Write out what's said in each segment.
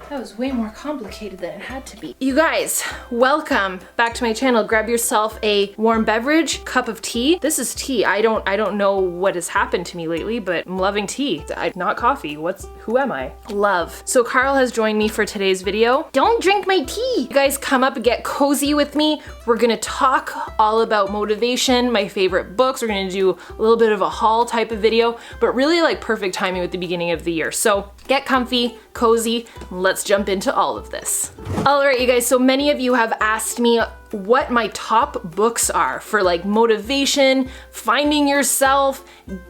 That was way more complicated than it had to be. You guys, welcome back to my channel. Grab yourself a warm beverage, cup of tea. This is tea. I don't know what has happened to me lately, but I'm loving tea. Not coffee. Who am I? Love. So Carl has joined me for today's video. Don't drink my tea. You guys come up and get cozy with me. We're gonna talk all about motivation, my favorite books. We're gonna do a little bit of a haul type of video, but really like perfect timing with the beginning of the year. So get comfy, cozy, let's jump into all of this. All right, you guys, so many of you have asked me what my top books are for like motivation, finding yourself,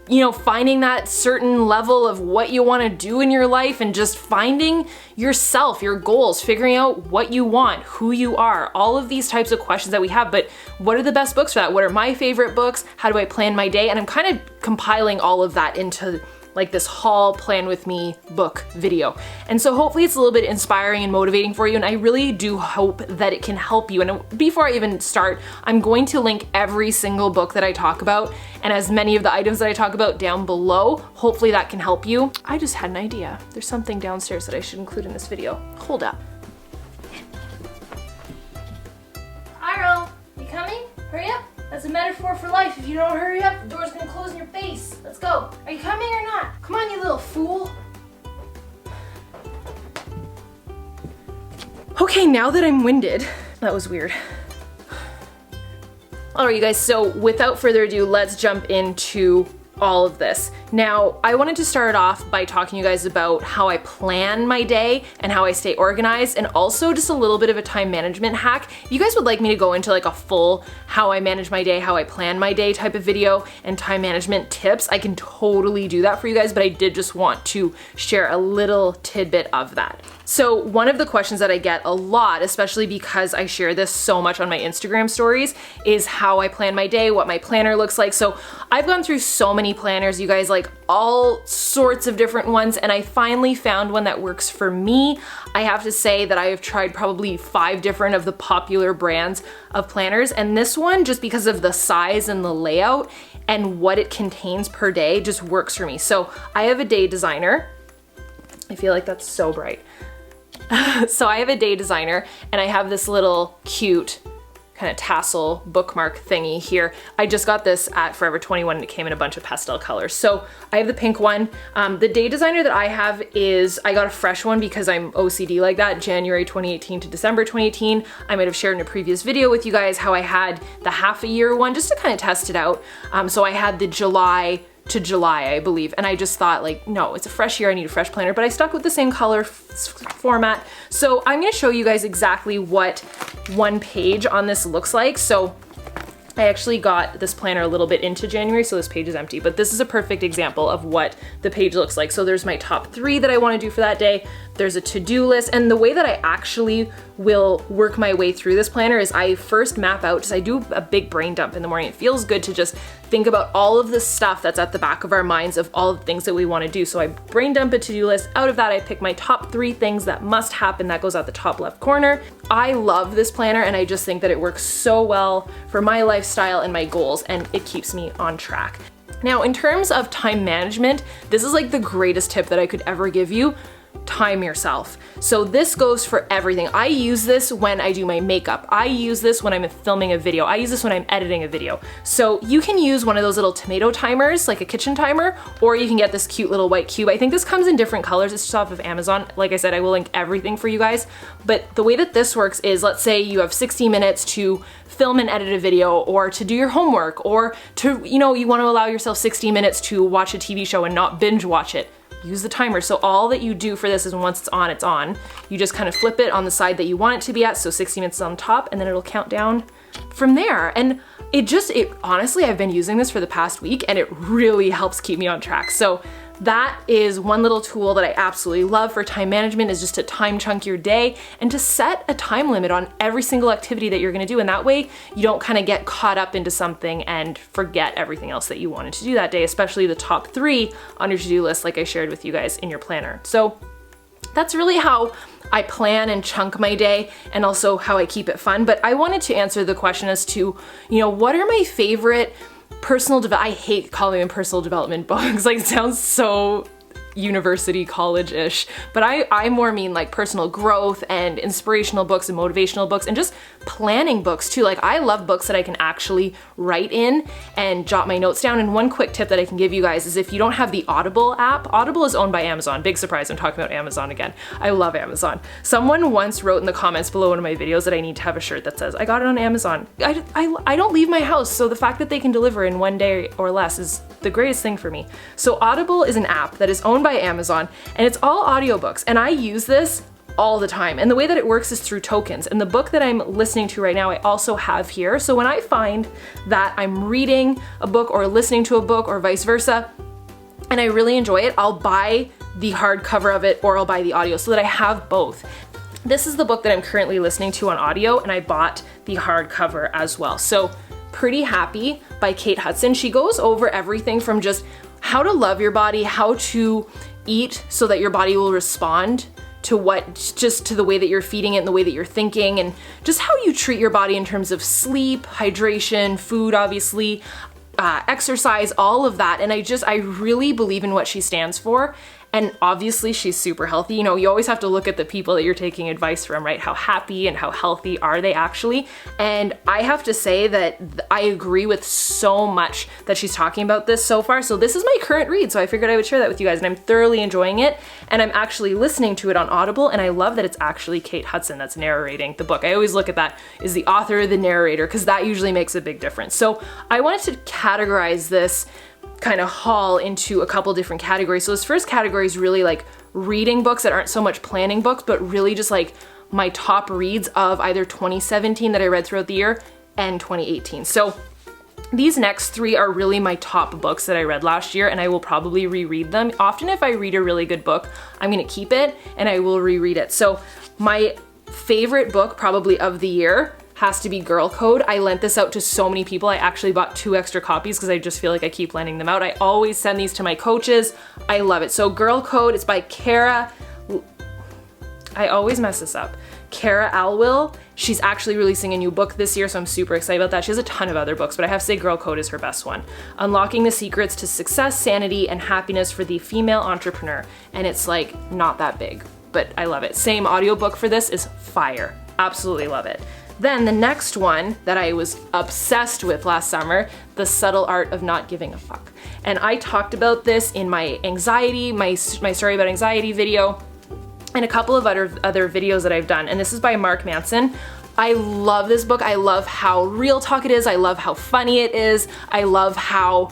you know, finding that certain level of what you want to do in your life and just finding yourself, your goals, figuring out what you want, who you are, all of these types of questions that we have. But what are the best books for that? What are my favorite books? How do I plan my day? And I'm kind of compiling all of that into like this haul plan with me book video. And so hopefully it's a little bit inspiring and motivating for you, and I really do hope that it can help you. And before I even start, I'm going to link every single book that I talk about and as many of the items that I talk about down below. Hopefully that can help you. I just had an idea. There's something downstairs that I should include in this video. Hold up. Carl, you coming? Hurry up. That's a metaphor for life. If you don't hurry up, the door's gonna close in your face. Let's go. Are you coming or not? Come on, you little fool. Okay, now that I'm winded, that was weird. All right, you guys, so without further ado, let's jump into all of this. Now, I wanted to start off by talking to you guys about how I plan my day and how I stay organized, and also just a little bit of a time management hack. If you guys would like me to go into like a full how I manage my day, how I plan my day type of video and time management tips, I can totally do that for you guys, but I did just want to share a little tidbit of that. So one of the questions that I get a lot, especially because I share this so much on my Instagram stories, is how I plan my day, what my planner looks like. So I've gone through so many planners, you guys, like all sorts of different ones, and I finally found one that works for me. I have to say that I have tried probably 5 different of the popular brands of planners, and this one, just because of the size and the layout and what it contains per day, just works for me. So I have a day designer. I feel like that's so bright. So I have a day designer, and I have this little cute kind of tassel bookmark thingy here. I just got this at Forever 21 and it came in a bunch of pastel colors. So I have the pink one. The day designer that I have is, I got a fresh one because I'm OCD like that, January 2018 to December 2018. I might have shared in a previous video with you guys how I had the half a year one just to kind of test it out. So I had the July to July, I believe. And I just thought like, no, it's a fresh year, I need a fresh planner, but I stuck with the same color format. So I'm gonna show you guys exactly what one page on this looks like. So I actually got this planner a little bit into January, so this page is empty, but this is a perfect example of what the page looks like. So there's my top 3 that I want to do for that day. There's a to-do list, and the way that I actually will work my way through this planner is I first map out, because I do a big brain dump in the morning. It feels good to just think about all of the stuff that's at the back of our minds of all the things that we want to do. So I brain dump a to-do list. Out of that, I pick my top 3 things that must happen. That goes at the top left corner. I love this planner, and I just think that it works so well for my lifestyle and my goals, and it keeps me on track. Now, in terms of time management, this is like the greatest tip that I could ever give you. Time yourself. So this goes for everything. I use this when I do my makeup. I use this when I'm filming a video. I use this when I'm editing a video. So you can use one of those little tomato timers, like a kitchen timer, or you can get this cute little white cube. I think this comes in different colors. It's just off of Amazon. Like I said, I will link everything for you guys. But the way that this works is, let's say you have 60 minutes to film and edit a video, or to do your homework, or to, you know, you want to allow yourself 60 minutes to watch a TV show and not binge watch it. Use the timer. So all that you do for this is once it's on, it's on. You just kind of flip it on the side that you want it to be at, so 60 minutes on top, and then it'll count down from there. And honestly, I've been using this for the past week, and it really helps keep me on track. So that is one little tool that I absolutely love for time management, is just to time chunk your day and to set a time limit on every single activity that you're gonna do. And that way you don't kind of get caught up into something and forget everything else that you wanted to do that day, especially the top 3 on your to-do list like I shared with you guys in your planner. So that's really how I plan and chunk my day, and also how I keep it fun. But I wanted to answer the question as to, you know, what are my favorite I hate calling them personal development books. Like, it sounds so university, college-ish, but I more mean like personal growth and inspirational books and motivational books and just planning books too. Like I love books that I can actually write in and jot my notes down. And one quick tip that I can give you guys is if you don't have the Audible app, Audible is owned by Amazon. Big surprise, I'm talking about Amazon again. I love Amazon. Someone once wrote in the comments below one of my videos that I need to have a shirt that says, I got it on Amazon. I don't leave my house, so the fact that they can deliver in one day or less is the greatest thing for me. So Audible is an app that is owned by Amazon and it's all audiobooks, and I use this all the time. And the way that it works is through tokens. And the book that I'm listening to right now, I also have here. So when I find that I'm reading a book or listening to a book or vice versa, and I really enjoy it, I'll buy the hardcover of it or I'll buy the audio so that I have both. This is the book that I'm currently listening to on audio, and I bought the hardcover as well. So Pretty Happy by Kate Hudson. She goes over everything from just how to love your body, how to eat so that your body will respond to the way that you're feeding it and the way that you're thinking, and just how you treat your body in terms of sleep, hydration, food, obviously, exercise, all of that. And I really believe in what she stands for. And obviously she's super healthy. You know, you always have to look at the people that you're taking advice from, right? How happy and how healthy are they actually? And I have to say that I agree with so much that she's talking about this so far. So this is my current read, so I figured I would share that with you guys, and I'm thoroughly enjoying it. And I'm actually listening to it on Audible, and I love that it's actually Kate Hudson that's narrating the book. I always look at that, is the author or the narrator, because that usually makes a big difference. So I wanted to categorize this kind of haul into a couple different categories. So this first category is really like reading books that aren't so much planning books, but really just like my top reads of either 2017 that I read throughout the year and 2018. So these next three are really my top books that I read last year, and I will probably reread them. Often if I read a really good book, I'm gonna keep it and I will reread it. So my favorite book probably of the year has to be Girl Code. I lent this out to so many people. I actually bought 2 extra copies because I just feel like I keep lending them out. I always send these to my coaches. I love it. So Girl Code, it's by Cara. I always mess this up. Cara Alwill. She's actually releasing a new book this year, so I'm super excited about that. She has a ton of other books, but I have to say Girl Code is her best one. Unlocking the Secrets to Success, Sanity, and Happiness for the Female Entrepreneur. And it's like not that big, but I love it. Same audiobook for this is fire. Absolutely love it. Then the next one that I was obsessed with last summer, The Subtle Art of Not Giving a Fuck. And I talked about this in my anxiety, my story about anxiety video, and a couple of other videos that I've done. And this is by Mark Manson. I love this book. I love how real talk it is. I love how funny it is. I love how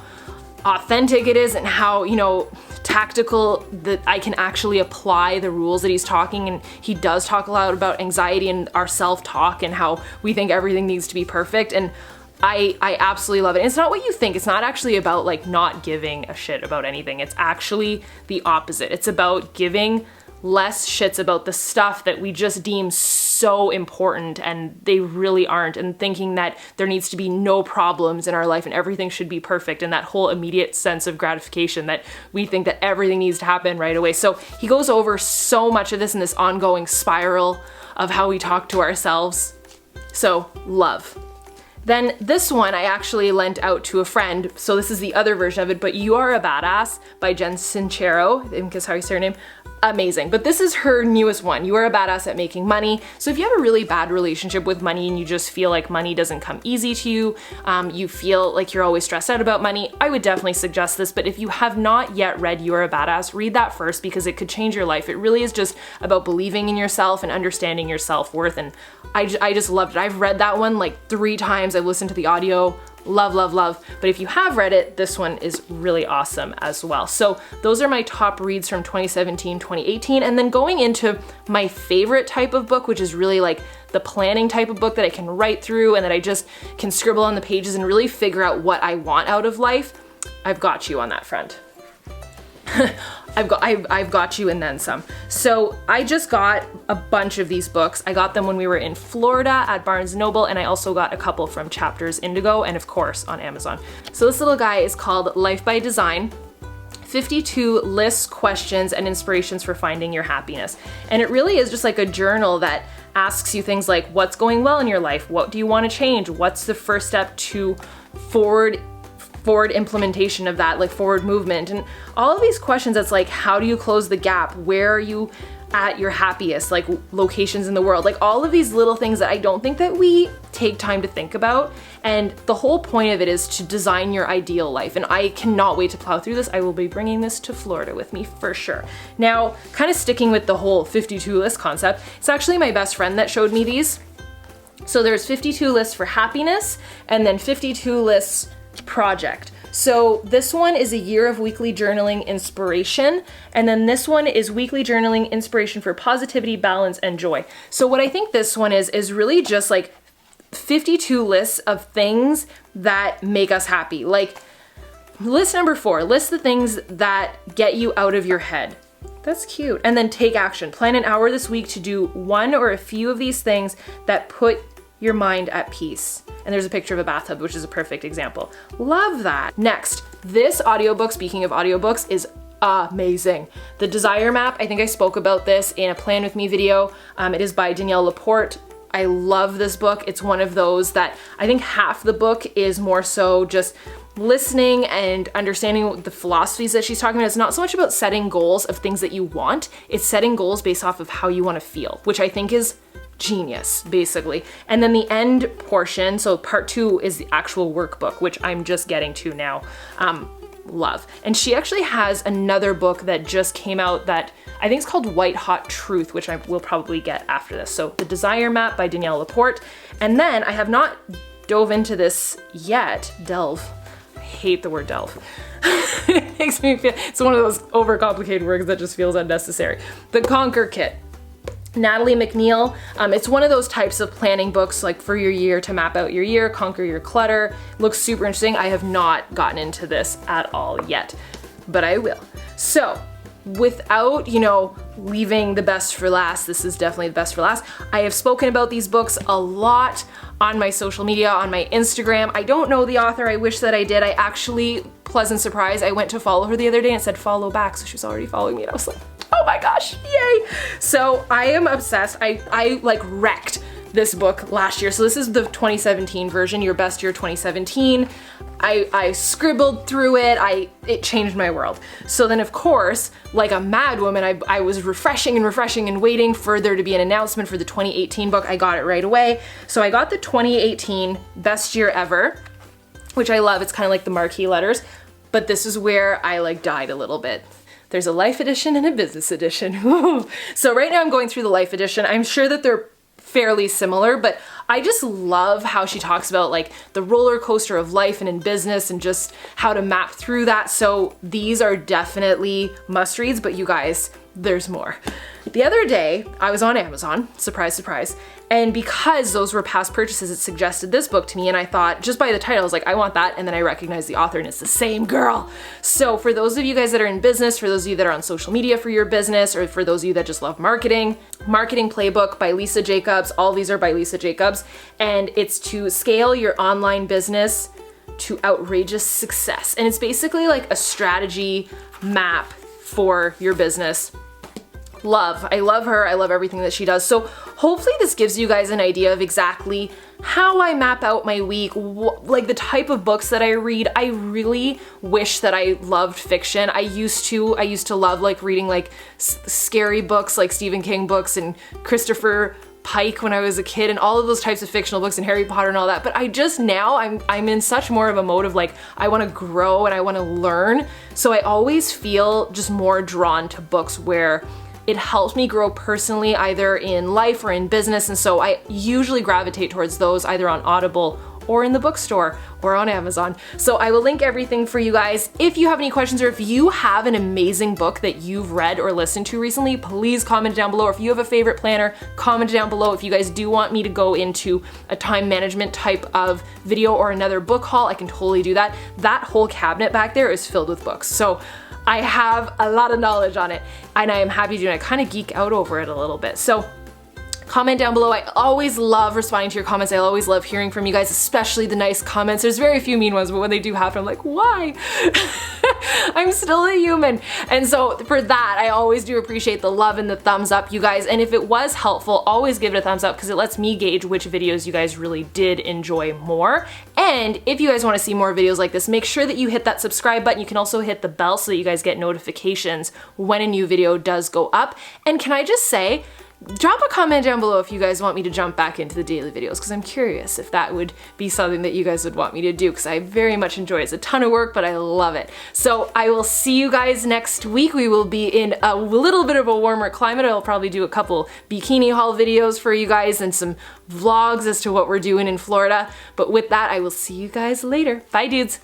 authentic it is, and how, you know, tactical that I can actually apply the rules that he's talking. And he does talk a lot about anxiety and our self-talk and how we think everything needs to be perfect. And I absolutely love it. And it's not what you think. It's not actually about like not giving a shit about anything. It's actually the opposite. It's about giving less shits about the stuff that we just deem so important and they really aren't, and thinking that there needs to be no problems in our life and everything should be perfect, and that whole immediate sense of gratification that we think that everything needs to happen right away. So he goes over so much of this in this ongoing spiral of how we talk to ourselves. So love. Then this one I actually lent out to a friend, so this is the other version of it, but You Are a Badass by Jen Sincero, I think is how you say her name. Amazing. But this is her newest one, You Are a Badass at Making Money. So if you have a really bad relationship with money and you just feel like money doesn't come easy to you, you feel like you're always stressed out about money, I would definitely suggest this. But if you have not yet read You Are a Badass, read that first because it could change your life. It really is just about believing in yourself and understanding your self-worth. And I just loved it. I've read that one like 3 times. I've listened to the audio. Love, love, love. But if you have read it, this one is really awesome as well. So those are my top reads from 2017, 2018. And then going into my favorite type of book, which is really like the planning type of book that I can write through and that I just can scribble on the pages and really figure out what I want out of life. I've got you on that front. I've got you and then some. So I just got a bunch of these books. I got them when we were in Florida at Barnes & Noble, and I also got a couple from Chapters Indigo and of course on Amazon. So this little guy is called Life by Design. 52 lists, questions, and inspirations for finding your happiness. And it really is just like a journal that asks you things like, what's going well in your life? What do you want to change? What's the first step to forward implementation of that, like forward movement, and all of these questions. That's like, how do you close the gap? Where are you at your happiest, like locations in the world, like all of these little things that I don't think that we take time to think about. And the whole point of it is to design your ideal life. And I cannot wait to plow through this. I will be bringing this to Florida with me for sure. Now, kind of sticking with the whole 52 list concept, it's actually my best friend that showed me these. So there's 52 lists for happiness and then 52 lists project. So this one is a year of weekly journaling inspiration, and then this one is weekly journaling inspiration for positivity, balance, and joy. So what I think this one is really just like 52 lists of things that make us happy. Like list number 4, list the things that get you out of your head. That's cute. And then take action. Plan an hour this week to do one or a few of these things that put your mind at peace. And there's a picture of a bathtub, which is a perfect example. Love that. Next, this audiobook, speaking of audiobooks, is amazing. The Desire Map, I think I spoke about this in a Plan With Me video. It is by Danielle Laporte. I love this book. It's one of those that I think half the book is more so just listening and understanding the philosophies that she's talking about. It's not so much about setting goals of things that you want, it's setting goals based off of how you want to feel, which I think is genius, basically. And then the end portion, so part 2 is the actual workbook, which I'm just getting to now. Love. And she actually has another book that just came out that I think is called White Hot Truth, which I will probably get after this. So The Desire Map by Danielle Laporte. And then I have not dove into this yet. Delve. I hate the word delve. It makes me feel, it's one of those overcomplicated words that just feels unnecessary. The Conquer Kit. Natalie McNeil. It's one of those types of planning books like for your year, to map out your year, conquer your clutter. Looks super interesting. I have not gotten into this at all yet, but I will. So without, leaving the best for last, this is definitely the best for last. I have spoken about these books a lot on my social media, on my Instagram. I don't know the author. I wish that I did. I actually, pleasant surprise, I went to follow her the other day and it said follow back. So she was already following me and I was like, oh my gosh, yay. So I am obsessed. I like wrecked this book last year. So this is the 2017 version, Your Best Year 2017. I scribbled through it. It changed my world. So then of course, like a mad woman, I was refreshing and waiting for there to be an announcement for the 2018 book. I got it right away. So I got the 2018 Best Year Ever, which I love. It's kind of like the marquee letters, but this is where I like died a little bit. There's a life edition and a business edition. So right now I'm going through the life edition. I'm sure that they're fairly similar, but I just love how she talks about like the roller coaster of life and in business and just how to map through that. So these are definitely must reads, but you guys, there's more. The other day I was on Amazon, surprise, surprise. And because those were past purchases, it suggested this book to me. And I thought, just by the title, I was like, I want that. And then I recognized the author and it's the same girl. So for those of you guys that are in business, for those of you that are on social media for your business, or for those of you that just love marketing, Marketing Playbook by Lisa Jacobs. All these are by Lisa Jacobs. And it's to scale your online business to outrageous success. And it's basically like a strategy map for your business. Love. I love her. I love everything that she does. So hopefully this gives you guys an idea of exactly how I map out my week, like the type of books that I read. I really wish that I loved fiction. I used to love like reading like scary books, like Stephen King books and Christopher Pike when I was a kid and all of those types of fictional books and Harry Potter and all that. But I just now I'm in such more of a mode of like, I want to grow and I want to learn. So I always feel just more drawn to books where it helps me grow personally, either in life or in business. And so I usually gravitate towards those either on Audible or in the bookstore or on Amazon. So I will link everything for you guys. If you have any questions or if you have an amazing book that you've read or listened to recently, please comment down below. Or if you have a favorite planner, comment down below. If you guys do want me to go into a time management type of video or another book haul, I can totally do that. That whole cabinet back there is filled with books. So I have a lot of knowledge on it and I am happy to do it. I kind of geek out over it a little bit. So comment down below. I always love responding to your comments. I always love hearing from you guys, especially the nice comments. There's very few mean ones, but when they do happen, I'm like, why? I'm still a human. And so for that, I always do appreciate the love and the thumbs up, you guys. And if it was helpful, always give it a thumbs up because it lets me gauge which videos you guys really did enjoy more. And if you guys want to see more videos like this, make sure that you hit that subscribe button. You can also hit the bell so that you guys get notifications when a new video does go up. And can I just say, drop a comment down below if you guys want me to jump back into the daily videos, because I'm curious if that would be something that you guys would want me to do, because I very much enjoy it. It's a ton of work, but I love it. So I will see you guys next week. We will be in a little bit of a warmer climate. I'll probably do a couple bikini haul videos for you guys and some vlogs as to what we're doing in Florida. But with that, I will see you guys later. Bye, dudes.